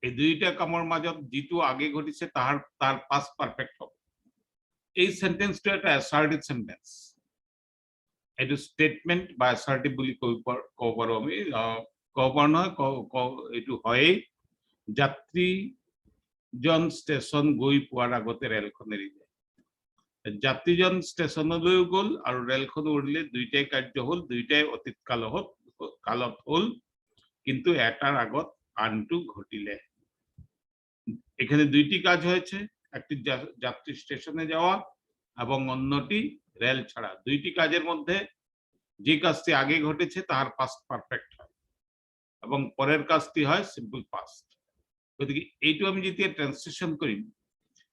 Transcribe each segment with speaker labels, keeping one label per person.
Speaker 1: এই দুইটা কামৰ মাজত যেটো আগে ঘটিছে তাৰ past perfect হ'ব এই সেন্টেন্সটো এটা অ্যাসার্টিভ সেন্টেন্স এটো স্টেটমেন্ট বা অ্যাসার্টিভ বুলি কব পাৰো আমি কব পাৰো নহয় এটো হয় যাত্ৰীজন ষ্টেচন গৈ পোৱাৰ আগতে ৰেলখন এৰি যায় যাত্ৰীজন ষ্টেচনলৈ গ'ল আৰু ৰেলখন উৰিলে দুইটাই কাৰ্য হ'ল দুইটাই অতীত কালত হ'ল কিন্তু এটাৰ আগত আনটো ঘটিলে এখানে দুইটি কাজ হয়েছে একটি যাত্রী স্টেশনে যাওয়া এবং অন্যটি রেল ছাড়া দুইটি কাজের মধ্যে যে কাজটি আগে ঘটেছে তার পাস্ট পারফেক্ট হয় এবং পরের কাজটি হয় সিম্পল পাস্ট গতিকে এইটো আমি যেতিয়া ট্রান্সলেশন করি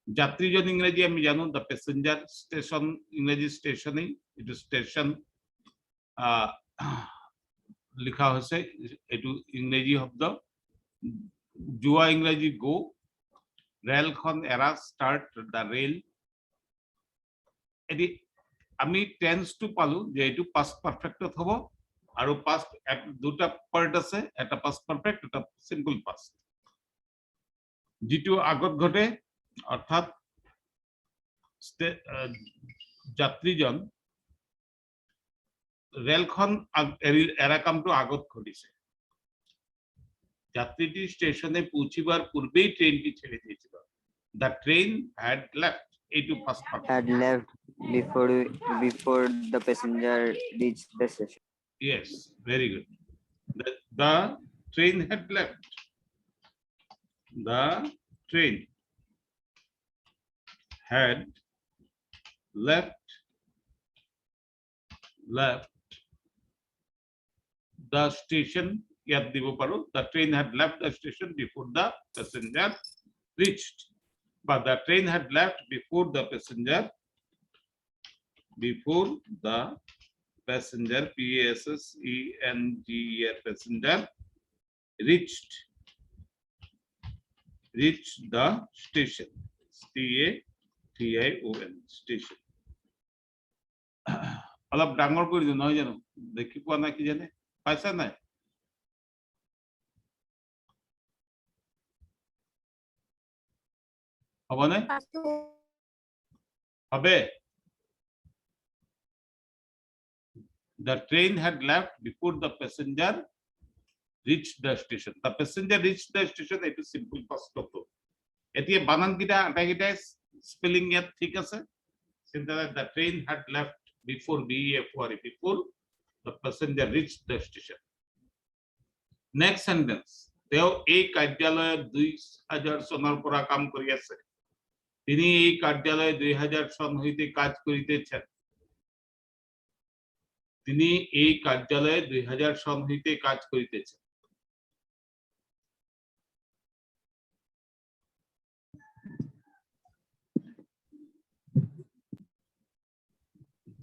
Speaker 1: যাত্রীজন ইংরেজি আমি জানো দ্য প্যাসেঞ্জার স্টেশন ইংরেজি স্টেশনে এটো স্টেশন লিখা হয়েছে এটো ইংরেজি শব্দ যোৱা ইংরেজি গো রেলখন এরা স্টার্ট দ্য রেল এটি আমি টেন্স টু পালো যে এটো পাস্ট পারফেক্টত হ'ব আৰু পাস্ট দুটা পার্ট আছে এটা পাস্ট পারফেক্ট এটা সিম্পল পাস্ট যেটো আগত ঘটে অর্থাৎ যাত্ৰীজন রেলখন এরা কামটো আগত ঘটিছে যাত্রীটি স্টেশনে পৌঁছিবার পূর্বেই ট্রেনটি ছেড়ে দিয়েছিল the train had left এইটো first part
Speaker 2: had left before the passenger reached the station.
Speaker 1: yes very good the train had left the train had left the station ইয়াত দিব পাৰো the train had left the station before the passenger reached but the train had left before the passenger passenger reached the station station station অলপ ডাঙৰ কৰি দিও নহয় জানো দেখি পোৱা না কি জানে পাইছা নাই হবে না হবে the train had left before the passenger reached the station the passenger reached the station it is simple past tense এতিয়া বানান কিটা আটাইকিটা স্পেলিং ইয়াত ঠিক আছে চিন্তা the train had left before before the passenger reached the station next sentence তেওঁ এই কাৰ্যালয়ত 2000 চনৰ পৰা কাম কৰি আছে তিনি এই কাৰ্যালয় 2000 সন হইতে কাজ করিতেছেন তিনি এই কার্যালয়ে 2000 সন হইতে কাজ করিতেছেন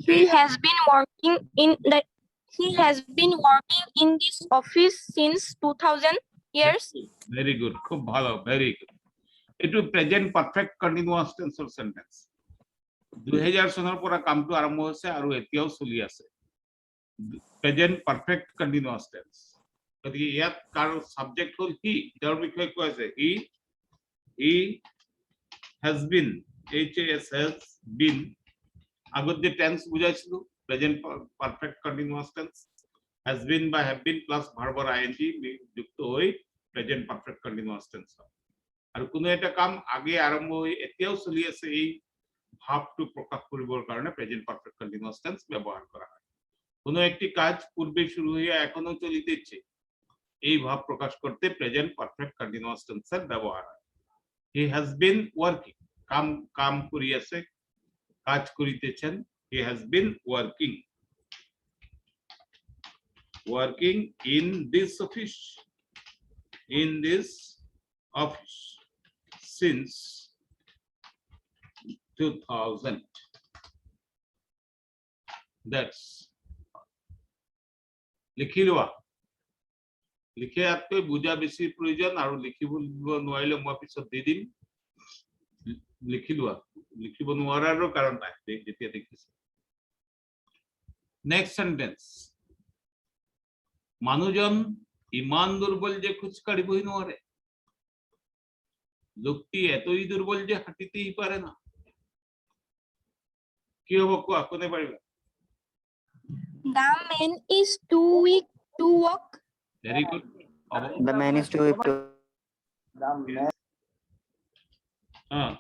Speaker 3: He has been working in this office since 2000 years.
Speaker 1: Very good. খুব ভালো, very good. It is present perfect continuous tense or sentence. 2000 সনৰ পৰা কামটো আৰম্ভ হৈছে আৰু এতিয়াও চলি আছে। Present perfect continuous tense. গতিকে ইয়াত কাৰ সাবজেক্ট হ'ল he, তেওঁৰ বিষয়ে কৈ আছে he has been has been আগত যে টেন্স বুজাইছিলো present perfect continuous tense has been বা have been প্লাস ভার্বর ing যুক্ত হৈ প্রেজেন্ট পারফেক্ট কন্টিনিউয়াস টেন্স হয় আৰু কোনো এটা কাম আগে আৰম্ভ হৈ এতিয়াও চলি আছে এই ভাবটো প্ৰকাশ কৰিবৰ কাৰণে প্রেজেন্ট পারফেক্ট কন্টিনিউয়াস টেন্স ব্যৱহাৰ কৰা হয় কোনো একটি কাজ পূর্বে শুরু হয়ে এখনো চলিতেছে এই ভাব প্রকাশ করতে প্রেজেন্ট পারফেক্ট কন্টিনিউয়াস টেন্সের ব্যবহার হয় he has been working কাম করিয়াছে কাজ করিতেছেন he has been working in this office since 2000 that's লিখিলোৱা লিখে আপনি বুজা বেছি প্ৰয়োজন আৰু লিখিব নোৱাৰিলে মই পিছত দি দিম লিখিলোৱা লিখিব নোৱাৰাৰো কাৰণ নাই যেতিয়া দেখিছে নেক্সট সেন্টেন্স মানুহজন ইমান দুৰ্বল যে খোজ কাঢ়িবই নোৱাৰে লোকটি এতই দুর্বল যে হাঁটিতেই পারে না। কি হবো কোয়া কোনে পারিবা?
Speaker 3: The man is too weak to walk.
Speaker 1: Very good.
Speaker 2: The man is too weak to.
Speaker 1: হ্যাঁ,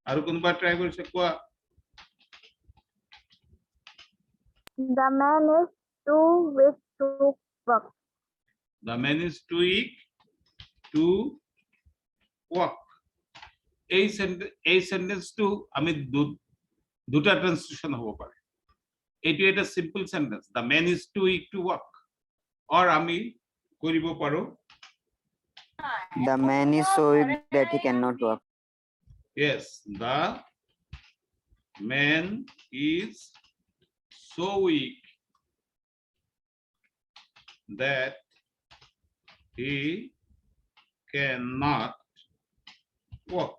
Speaker 1: আর কোনবা ট্রাই করছে কোয়া?
Speaker 3: The man is too weak to walk.
Speaker 1: The man is too weak to walk. এই সেন্টেন্স টু আমি দুটা translation হবো পারে। এটি এটা simple sentence, the man is too weak to walk. Or আমি করিব পারো,
Speaker 2: The man is so weak that he cannot walk.
Speaker 1: yes, the man is so weak that he cannot walk.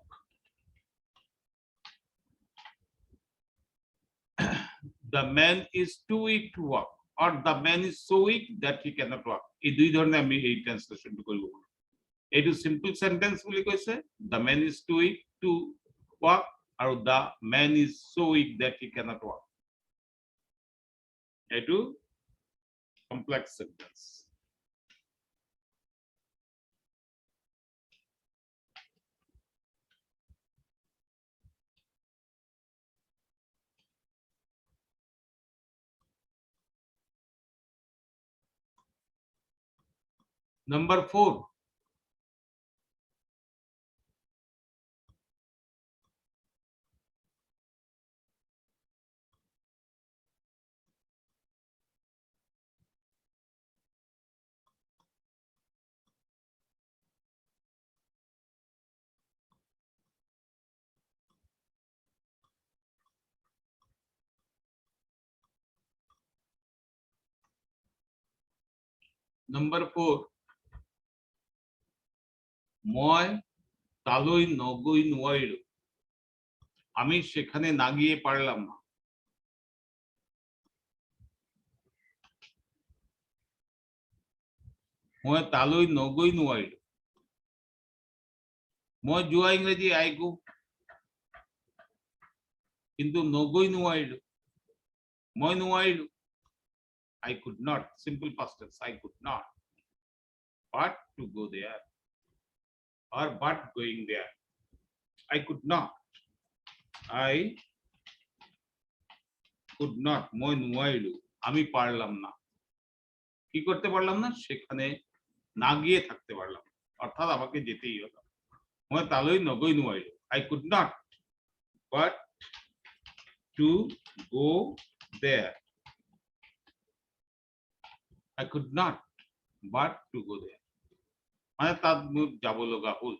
Speaker 1: The man is too weak to walk, or the man is so weak that he cannot walk. এই দুই ধরনের আমি এই ট্রান্সলেশনটা করব। এইটো simple sentence বুলি কৈছে, the man is too weak to walk, আর the man is so weak that he cannot walk. এইটো কমপ্লেক্স সেন্টেন্স। Number 4. Number 4. মই তালৈ নগৈ নোৱাৰিলো, আমি সেখানে না গিয়ে পারলাম না। মই তালৈ নগৈ নোৱাৰিলো, মই যোৱা ইংৰাজী আই গো, কিন্তু নগৈ নোৱাৰিলো, মই নোৱাৰিলো। I could not, simple past tense, I could not, but to go there, or but going there. I could not, I could not, মই নোৱাৰিলো, আমি পারলাম না। কি করতে পারলাম না? সেখানে না গিয়ে থাকতে পারলাম, অর্থাৎ আমাকে যেতেই হলো। মই তালৈ নগৈ নোৱাৰিলো, I could not, but to go there. I could not, but to go there. মানে তাত মোৰ যাব লগা হ'ল,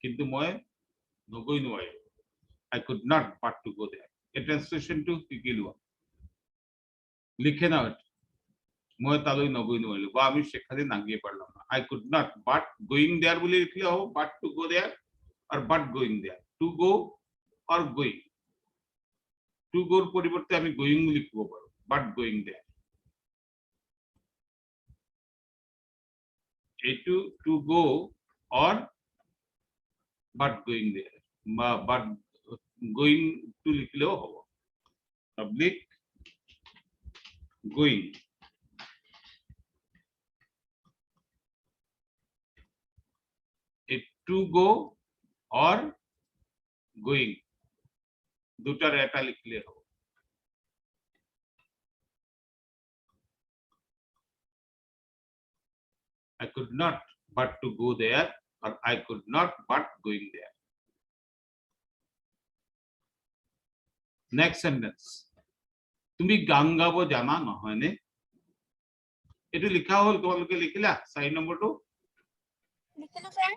Speaker 1: কিন্তু মই নগৈ নোৱাৰিলো। I could not, but to go there. এই ট্রান্সলেশনটো শিকি লোৱা, লিখে নাও। মই তালৈ নগৈ নোৱাৰিলো, বা আমি সেখানে না গিয়ে পারলাম না। I could not, but going there বুলি লিখলে হ'ব, but to go there, or but going there. To go or going. To go এর পরিবর্তে আমি going লিখব পারো, but going there. এইটো to go or but going there, বা but going to লিখলেও হ'ব। Public going, to go or going দুটার এটা লিখলে হবে। I could not but to go there, or I could not but going there. Next sentence. তুমি গান গাব জানা নহয় নে? এটো লিখা হল, তোমালোকে লিখিলা 4 নম্বৰটো?
Speaker 3: লিখিলো স্যার।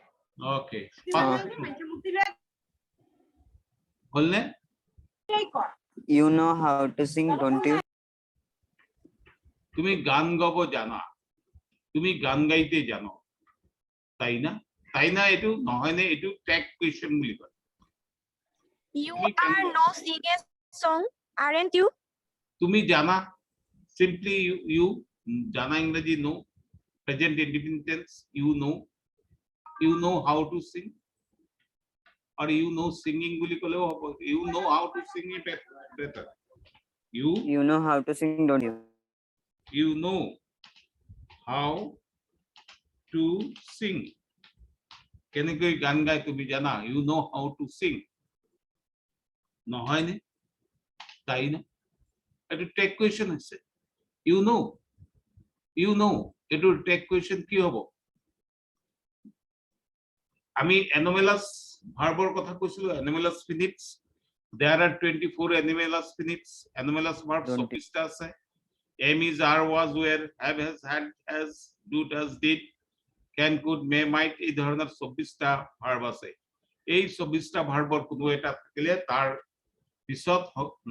Speaker 1: ওকে, হলনে?
Speaker 2: You know how to sing, don't you?
Speaker 1: তুমি গান গাব জানা, তুমি গান গাইতে জানো, তাই না? তাই না এটো নহয় নে? এটো ট্যাগ কোয়েশ্চন বুলি কয়।
Speaker 3: You are no sing a song, aren't you?
Speaker 1: তুমি জানা, simply you জানা ইংরেজি নো, present indefinite tense, you know how to sing, or you know singing বুলি ক'লেও হ'ব, you know how to sing it better.
Speaker 2: You know how to sing, don't you?
Speaker 1: You know how to sing. কেনেকৈ গান গায় তুমি জানা? You know how to sing. নহয় নে? তাই না? এটা টেক কোয়েশ্চন আছে। You know এটো টেক কোয়েশ্চন কি হ'ব? আমি anomalous ভার্বৰ কথা কৈছিলো, anomalous finits. There are 24 anomalous finits. Anomalous verbs
Speaker 2: Don't
Speaker 1: 24 টা আছে। Am is, are, was, were, have, has, had, has, do, does, did, can, could, may, might এই ধরনের 24 টা ভার্ব আছে। এই 24 টা ভার্বৰ কোনো এটা থাকিলে তাৰ পিছত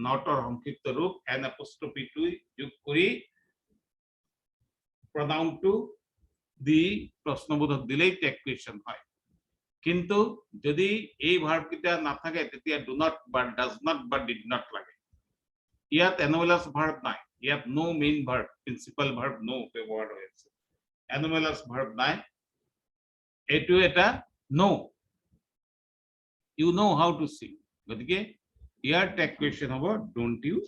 Speaker 1: নটৰ সংক্ষিপ্ত ৰূপ an apostrophe টো যোগ কৰি pronoun টো দি প্ৰশ্নবোধক দিলেই টেক কোয়েশ্চন হয়। কিন্তু যদি এই ভার্ব কিটা না থাকে তেতিয়া do not বা does not বা did not লাগে। ইয়াত anomalous verb নাই, ইয়াত no main verb, principal verb no ব্যৱহাৰ হৈ আছে। anomalous verb নাই, এটো এটা no, you know how to sing, গতিকে ইয়াৰ টেক কোয়েশ্চন হ'ব don't you,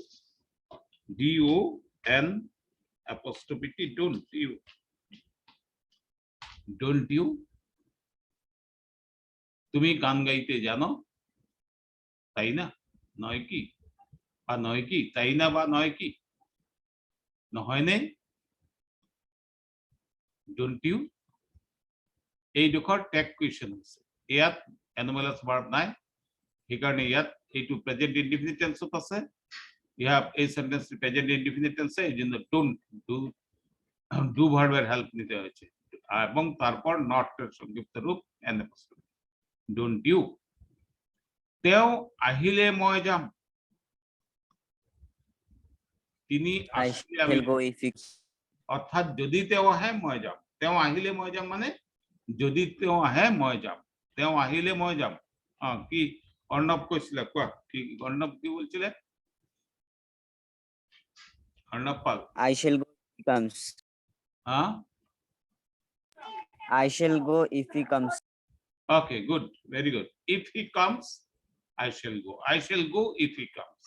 Speaker 1: D-O-N' don't you, তুমি গান গাইতে জানো, তাই না? নয় কি বা নয় কি? তাই না বা নয় কি? নহয় নে? don't you এই দুখৰ টেক কোয়েশ্চন আছে। ইয়াত anomalous verb নাই, সেইকাৰণে ইয়াত এইটো প্ৰেজেন্ট ইনডিফিনিট টেন্সত আছে। ইয়াত এই সেন্টেন্স প্রেজেন্ট ইনডিফিনিট টেন্সে, এইজন্য ডোন্ট ডু ভার্বের হেল্প নিতে হয়েছে এবং তারপর নট এর সংক্ষিপ্ত রূপ এন অ্যাপোস্ট্রফি। ডোন্ট ইউ, তেও আহিলে মই যাম, তিনি আসলে আমি, অর্থাৎ যদি তেও আহে মই যাম। তেও আহিলে মই যাম মানে যদি তেও আহে মই যাম, তেও আহিলে মই যাম। কি অর্ণব কৈছিলে, কোৱা কি অর্ণব কি বলছিলে? Arnab Pal.
Speaker 2: I shall go if he comes.
Speaker 1: Huh?
Speaker 2: I shall go if he comes.
Speaker 1: Okay, good, very good. If he comes, I shall go. I shall go if he comes.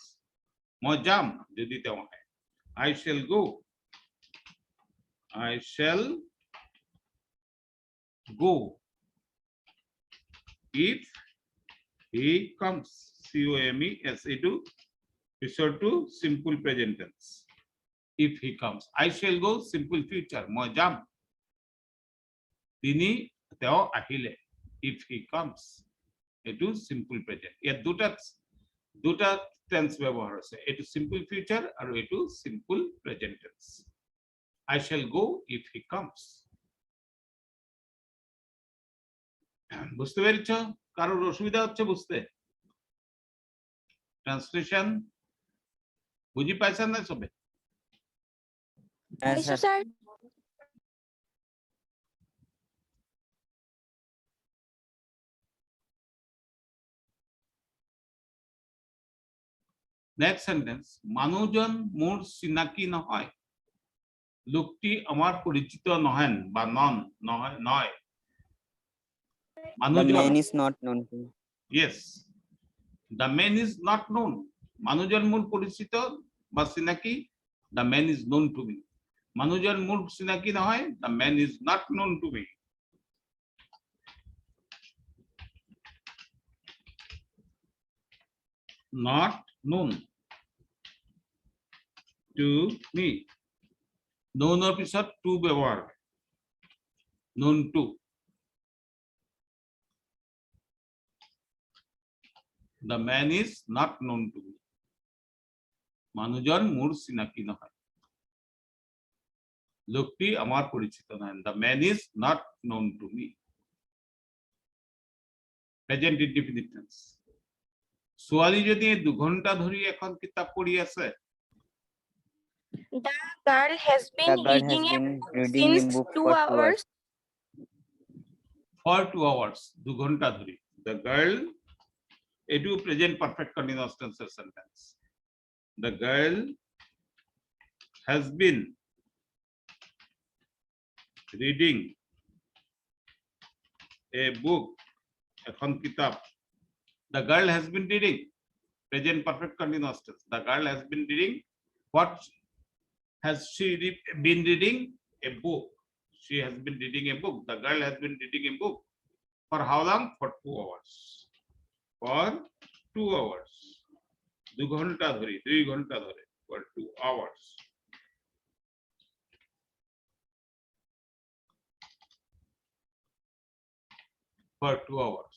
Speaker 1: মই যাম যদি তেও আহে। I shall go. I shall go if he comes. C-O-M-E-S. It refer to simple present tense. If he comes, I shall go simple future. মই যাম তিনি তেও আহিলে। If he comes, এটু simple present। ইয়াত দুটা টেন্স ব্যবহার আছে, এটু simple future আর এটু simple present tense। I shall go if he comes। বুঝতে পেরেছো? কারোর অসুবিধা হচ্ছে বুঝতে? ট্রান্সলেশন বুঝি পাইছেন না সবে?
Speaker 2: Yes,
Speaker 3: Yes,
Speaker 2: sir.
Speaker 3: sir.
Speaker 1: Next sentence, মানুষজন মোর চিনাকি নহয়, লোকটি আমার পরিচিত নহেন বা নন নহয় নয়।
Speaker 2: The
Speaker 1: মানুষজন,
Speaker 2: man is not known to me.
Speaker 1: yes, the man is not known। মানুষজন মোর পরিচিত বা চিনাকি, the man is known to me। মানুষজন মোর চিনাকি নহয়, the man is not known to me। not known to me, known or পিছত to ব্যবহার, known to। the man is not known to me, মানুষজন মোর চিনাকি নহয়, লোকটি আমার পরিচিত নয়। the man is not known to me, present indefinite tense। ছোৱালী যদি 2 ঘন্টা ধৰি এখন কিতাপ পঢ়ি আছে,
Speaker 3: The girl has
Speaker 2: The
Speaker 3: been
Speaker 2: girl has
Speaker 3: reading a
Speaker 2: been
Speaker 3: book
Speaker 2: reading a
Speaker 3: since
Speaker 2: book
Speaker 3: 2
Speaker 2: for 2
Speaker 3: hours.
Speaker 2: hours.
Speaker 1: for 2 hours, 2 ঘন্টা ধৰি। the girl, এটু প্রেজেন্ট পারফেক্ট কন্টিনিউয়াস টেন্সের sentence. the girl has been reading a book, এখন কিতাপ, The girl has been reading. Present perfect continuous tense. The girl has been reading. What has she been reading? A book. She has been reading a book. The girl has been reading a book. For how long? For 2 hours. For 2 hours. 2 ঘন্টা ধরে, 2 ঘন্টা ধরে. For 2 hours. For 2 hours.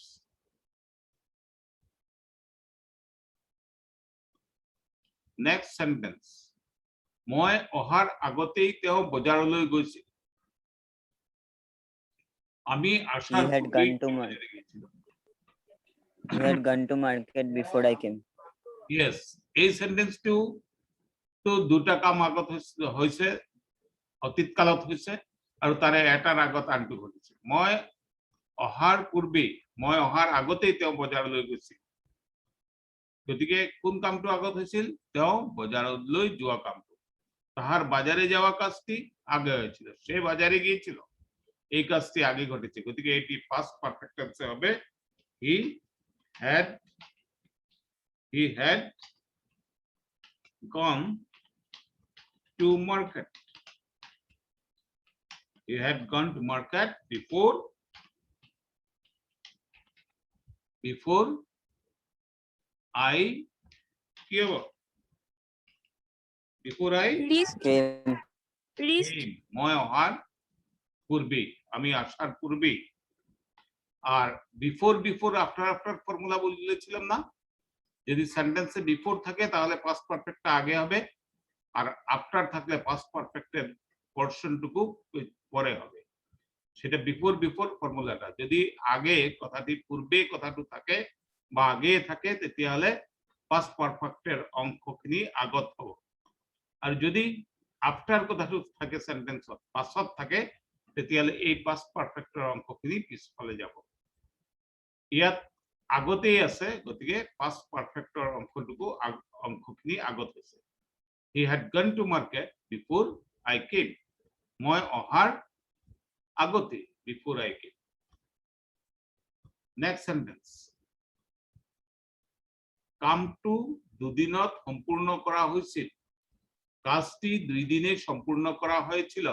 Speaker 1: Next sentence. মই অহাৰ আগতেই তেওঁ বজাৰলৈ গৈছিল। আমি আসার
Speaker 2: He had
Speaker 1: পূর্বেই
Speaker 2: gone to
Speaker 1: বাজারে গিয়েছিলাম।
Speaker 2: He had gone to market before I came.
Speaker 1: Yes, এই সেন্টেন্সটো তো দুটা কাম আগত হৈছে, অতীতকালত হৈছে আৰু তাৰে এটাৰ আগত আনটো ঘটিছে। মই অহাৰ পূৰ্বেই, মই অহাৰ আগতেই তেওঁ বজাৰলৈ গৈছিল। গতিকে কোন কামটো আগত হৈছিল? তেওঁ বজাৰলৈ যোৱা কামটো। তাহার বাজারে যাওয়া কাজটি আগে হয়েছিল, সে বাজারে গিয়েছিল, এই কাজটি আগে ঘটেছে। গতিকে এটি পাস্ট পারফেক্ট টেন্সে হবে he had gone to market. He had gone to market before I কি হবো? Before I
Speaker 3: Reached.
Speaker 2: Came.
Speaker 3: Reached.
Speaker 1: মই অহার পূর্বেই, আমি আসার পূর্বেই। আর বিফোর আফটার ফর্মুলা বলেছিলাম না, যদি সেন্টেন্সে বিফোর থাকে তাহলে পাস্ট পারফেক্টটা আগে হবে, আর আফটার থাকলে পাস্ট পারফেক্টের পোরশনটুকু পরে হবে। সেটা বিফোর ফর্মুলাটা। যদি আগে কথাটি পূর্বে কথাটো থাকে বা আগে থাকে তেতিয়াহলে পাস্ট পারফেক্টের অংশখিনি আগত হ'ব। আর যদি আফটার কথাটো থাকে সেন্টেন্সত পাছত থাকে তেতিয়াহলে এই পাস্ট পারফেক্টৰ অংশখিনি পিছফালে যাব। ইয়াত আগতেই আছে, গতিকে পাস্ট পারফেক্টৰ অংশখিনি আগত হৈছে। He had gone to market before I came. মই অহাৰ আগতে, before I came. Next sentence. কামটো দুদিনত সম্পূৰ্ণ কৰা হৈছিল। কাজটি 2 দিনে সম্পূর্ণ করা হয়েছিল।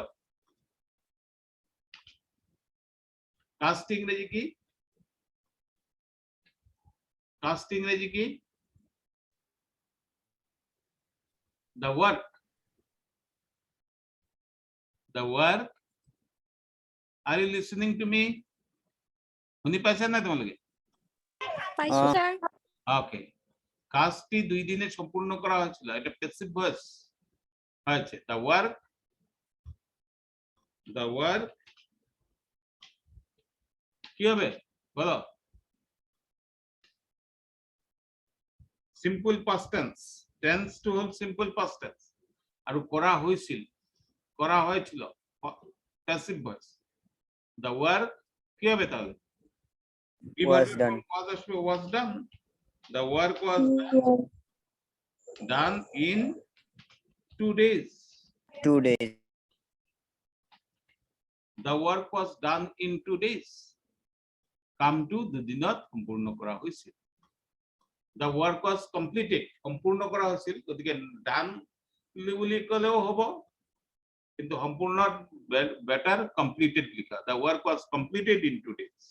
Speaker 1: কাজটি ইংরেজি কি? কাজটি ইংরেজি কি? The work. Are you listening to me? শুনি পাইছেন না তোমালোকে?
Speaker 3: পাইছো স্যার।
Speaker 1: ওকে। কাজটি 2 দিনে সম্পূর্ণ করা হয়েছিল, এটা প্যাসিভ ভয়েস হয়েছে। The work কি হবে বলো? Simple past tense, tense to whole simple past tense. আর করা হয়েছিল, করা হয়েছিল প্যাসিভ ভয়েস। The work কি হবে তাহলে?
Speaker 2: Was done.
Speaker 1: Was done. The work was done in 2 days.
Speaker 2: 2 days.
Speaker 1: The work was done in 2 days. কামটো 2 দিনত সম্পূৰ্ণ কৰা হৈছিল। The work was completed. সম্পূৰ্ণ কৰা হৈছিল, গতিকে done বুলি ক'লেও হ'ব, কিন্তু সম্পূৰ্ণ বেটাৰ completed লিখা। The work was completed in 2 days.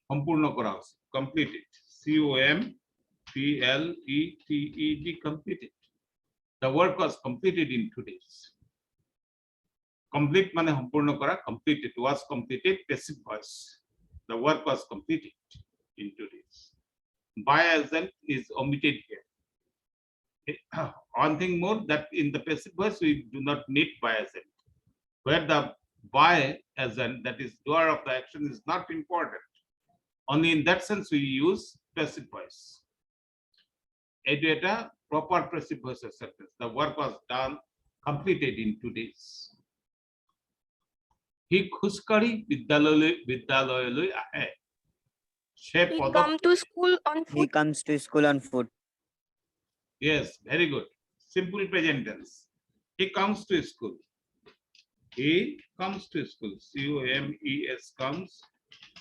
Speaker 1: সম্পূৰ্ণ কৰা হৈছিল, completed. COMPLETED, completed. The work was completed in 2 days. Complete মানে সম্পূর্ণ করা, completed, was completed, passive voice. The work was completed in 2 days. By agent is omitted here. One thing more, that in the passive voice we do not need by agent. Where the by agent, that is doer of the action, is not important. Only in that sense we use passive voice. এটা proper passive voice sentence. The work was done, completed in 2 days. He খোজকাঢ়ি বিদ্যালয়লৈ আহে। সে
Speaker 3: He come to school on
Speaker 2: He
Speaker 3: foot.
Speaker 2: comes to school on foot.
Speaker 1: Yes, very good. Simple present tense. He comes to school. He comes to school. COMES, comes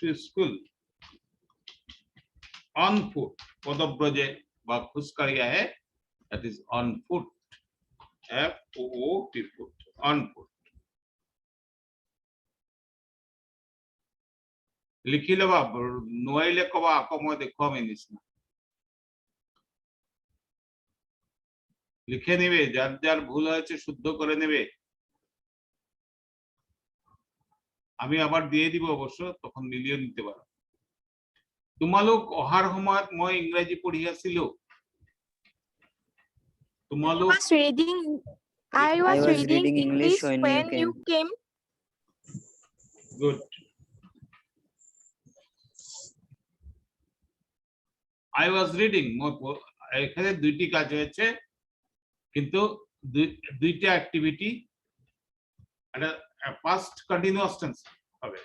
Speaker 1: to school on foot পদব্রজে বা খুসকারি আহে that is on foot f o o t foot on foot লিখি লবা নোয়াইলে কবা আকময় দেখুৱামি নিচিনা লিখে নেবে যার যার ভুল হয়েছে শুদ্ধ করে নেবে আমি আবার দিয়ে দিব অবশ্য তখন মিলিয়ে নিতে পারো তোমালোক অহাৰ সময়ত মই ইংৰাজী পঢ়ি আছিলো তোমালোক
Speaker 3: I was reading English when you came.
Speaker 1: Good. I was reading. এখানে দুইটি কাজ হয়েছে কিন্তু দুইটা অ্যাক্টিভিটি এটা পাস্ট কন্টিনিউয়াস টেন্স হবে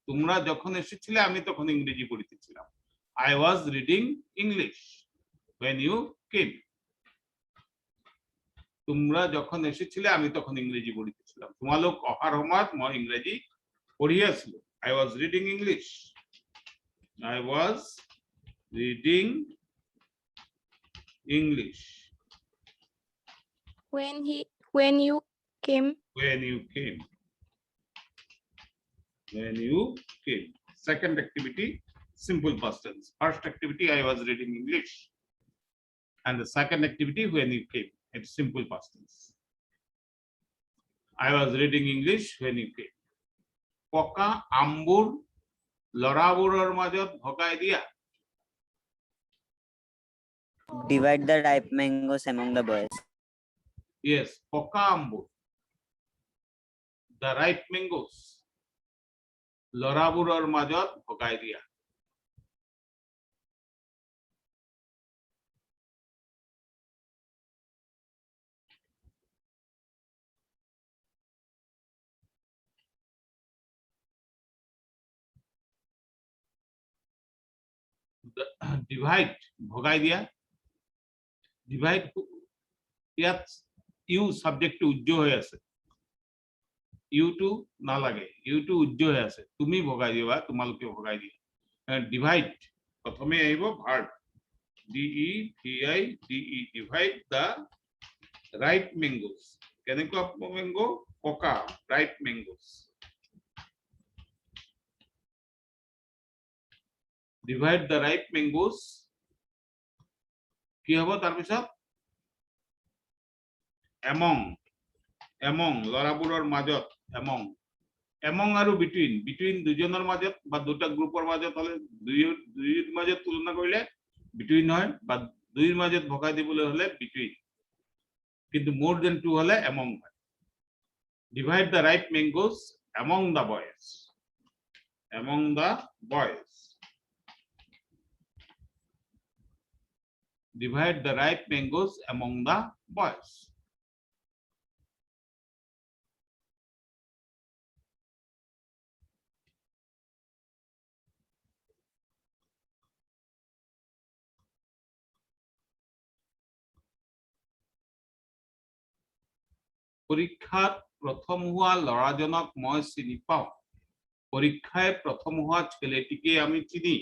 Speaker 1: তোমরা যখন এসেছিলে আমি তখন ইংরেজি পড়িতেছিলাম I was reading English when you came তোমরা যখন এসেছিলে আমি তখন ইংরেজি পড়িতেছিলাম তোমালোক অহাৰ সময়ত মই ইংরেজি পঢ়ি আছিলো I was reading English I was reading English
Speaker 3: When you came.
Speaker 1: Second activity simple past tense first activity I was reading English and the second activity when you came it's simple past tense I was reading English when you came পকা আম্বুৰ লৰাবোৰৰ মাজত ভগাই দিয়া
Speaker 2: Divide the ripe mangoes among the boys.
Speaker 1: Yes, পকা আম্বুৰ the ripe mangoes লৰাবোৰৰ মাজত ভগাই দিয়া divide ভগাই দিয়া ডিভাইড ইয়াত ইউ সাবজেক্ট উজ্জ হৈ আছে ইউ টু না লাগে ইউ টু উজ্জ হৈ আছে তুমি ভগাই দিবা তোমালোকে ভগাই দিয়া ডিভাইড প্ৰথমে আহিব verb D E V I D E divide the ripe mangoes কেনেকুৱা ম্যাঙ্গো পকা ripe mangoes divide the ripe mangoes কি হ'ব তাৰ পিছত among লৰাবোৰৰ মাজত among আৰু between দুজনৰ মাজত বা দুটা গ্ৰুপৰ মাজত হলে দুইৰ মাজত তুলনা কৰিলে between হয় বা দুইৰ মাজত ভগাই দিবলৈ হলে between কিন্তু more than two হলে among হয় divide the ripe mangoes among the boys divide the ripe mangoes among the boys পৰীক্ষাত প্ৰথম হোৱা লৰাজনক মই চিনি পাওঁ পৰীক্ষায় প্ৰথম হোৱা ছেলেটিকে আমি চিনি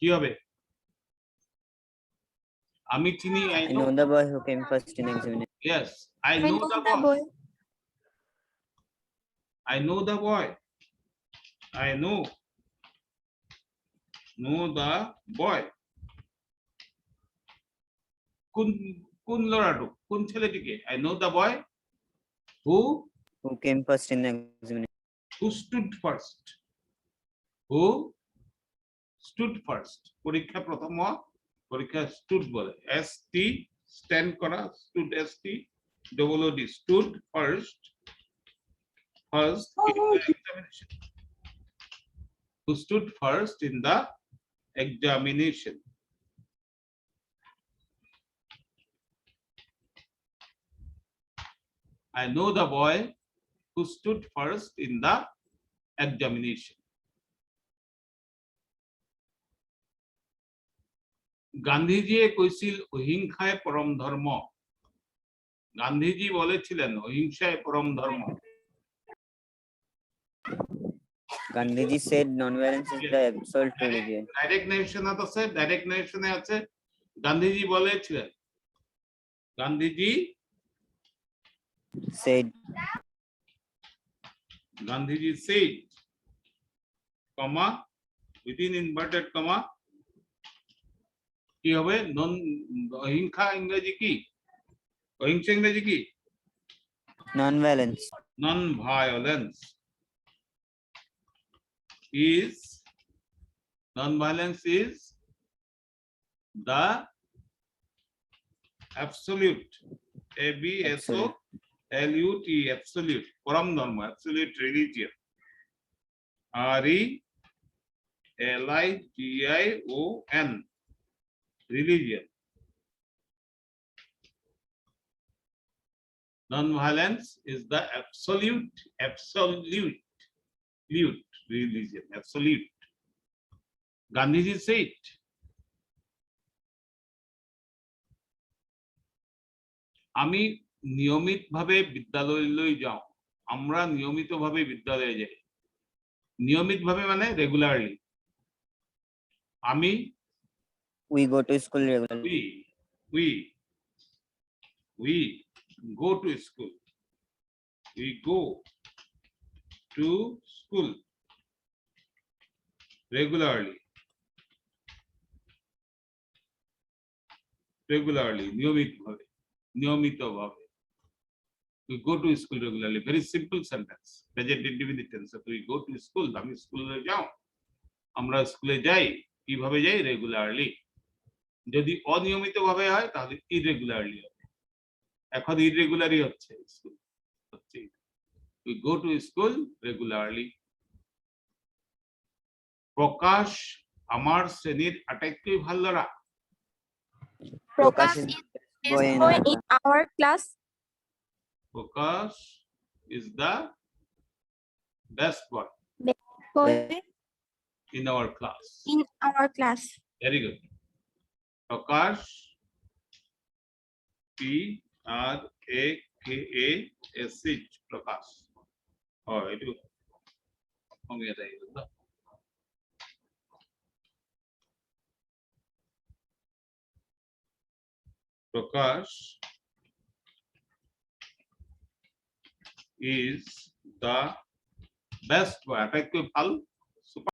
Speaker 1: কি হবে আমি চিনি
Speaker 2: I know the boy who came first in examination.
Speaker 1: Yes, I know the boy. I know the boy. I know the boy. কোন লৰাটো কোন ছেলেটিকে I know the boy who
Speaker 2: came first in examination.
Speaker 1: Who stood first পরীক্ষা প্রথম পরীক্ষা stood বলে st stand করা stood st double od stood first in the examination who stood first in the examination I know the boy who stood first in the examination গান্ধীজিয়ে কৈছিল অহিংসায় পরম ধর্ম গান্ধীজি বলেছিলেন অহিংসায় পরম ধর্ম
Speaker 2: Gandhiji said non-violence is the absolute religion.
Speaker 1: Direct নেশনত আছে, direct নেশনে আছে গান্ধীজি বলেছিলেন, Gandhiji
Speaker 2: Said
Speaker 1: said, comma, within inverted comma, কি হবে? নন অহিংসা ইংরেজি কি? অহিংসা ইংরেজি কি?
Speaker 2: non-violence.
Speaker 1: Non-violence is the absolute, ABSOLUTE, absolute, পরম ধর্ম, absolute religion, RELIGION, religion. Non-violence is the absolute religion, absolute. Gandhiji said. আমি নিয়মিতভাবে বিদ্যালয়লৈ যাওঁ, আমরা নিয়মিতভাবে বিদ্যালয়ে যাই। নিয়মিতভাবে মানে রেগুলারলি। আমি
Speaker 2: We go to school regularly.
Speaker 1: we go to school. We go to school regularly. নিয়মিতভাবে। We go to school regularly. Very simple sentence. Present indefinite tense. We go to school. আমি স্কুলে যাও। আমরা স্কুলে যাই। কিভাবে যাই? রেগুলারলি। যদি অনিয়মিতভাবে হয় তাহলে ইরেগুলারলি হবে। এখন ইরেগুলারই হচ্ছে school. We go to school regularly. প্রকাশ আমার শ্রেণীর আটাইতকৈ ভাল ল'ৰা।
Speaker 3: Prakash is
Speaker 2: boy in
Speaker 3: boy
Speaker 2: our
Speaker 3: in our class.
Speaker 1: Prakash is the best boy
Speaker 3: Boy
Speaker 1: in our class.
Speaker 3: in our class.
Speaker 1: Very good. Prakash, PRAKASH, Prakash. Oh, it will. Prakash is the best boy. আটাইতকৈ ভাল